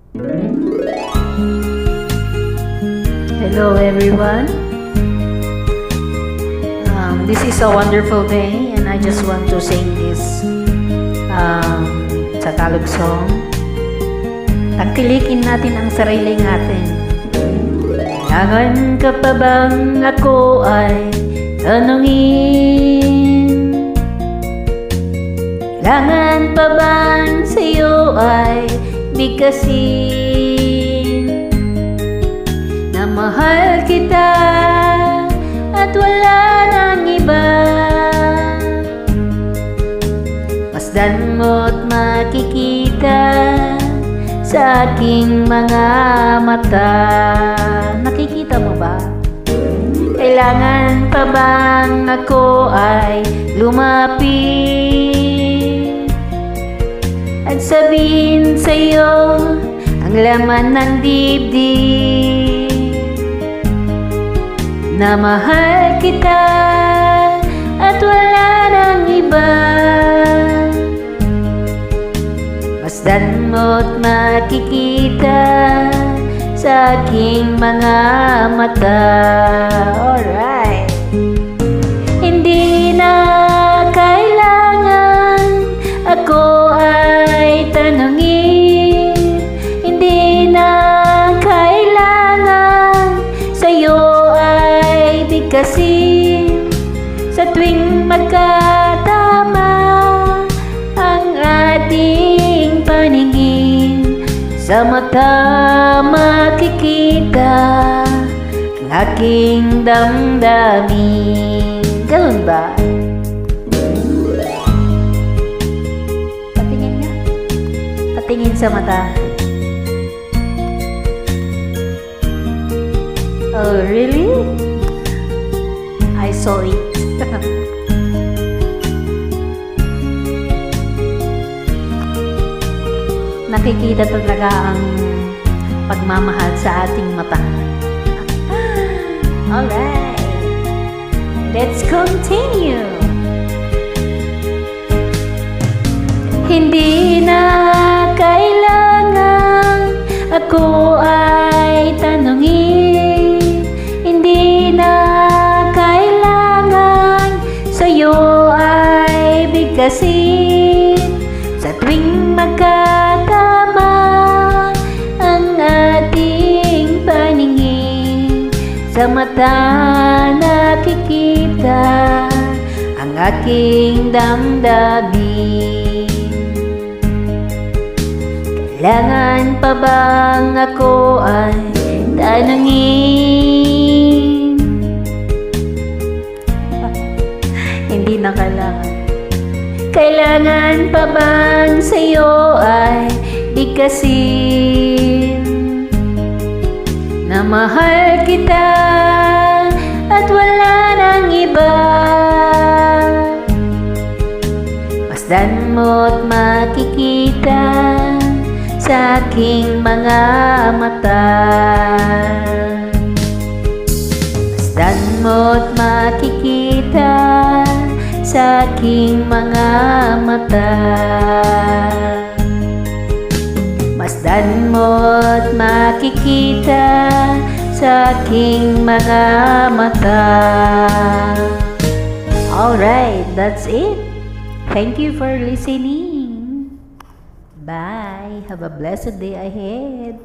Hello everyone. This is a wonderful day and I just want to sing this Tagalog song. Tangkilikin natin ang sarili natin. Kailangan ka pa bang ako ay tanungin? Kailangan pa bang sa'yo ay bigkasin? Na mahal kita at wala nang iba. Masdan mo't makikita sa aking mga mata. Nakikita mo ba? Kailangan pa bang ako ay lumapit at sabihin sa'yo ang laman ng dibdib? Na mahal kita at wala nang iba. Masdan mo't makikita sa aking mga mata. Alright. Hindi na kailangan ako ay tanungin. Hindi na kailangan sa'yo ay bigkasin. Sa tuwing magkatama ang ating paningin, sa mata makikita ang aking damdamin. Ganun ba? Patingin nga. Patingin sa mata. Oh, really? I saw it. Nakikita talaga ang pagmamahal sa ating mata. Alright. Let's continue. Hindi na kailangan ako ay tanungin. Hindi na kailangan sa'yo ay bigkasin. Sa tuwing magkatama ang ating paningin, sa mata nakikita ang aking damdamin. Kailangan pa bang ako ay tanungin? Hindi na kailangan. Kailangan pa bang sa'yo ay bigkasin? Na mahal kita at wala nang iba. Masdan mo't makikita sa aking mga mata. Masdan mo't makikita sa aking mga mata. Masdan mo't makikita sa aking mga mata. Alright, that's it. Thank you for listening. Bye. Have a blessed day ahead.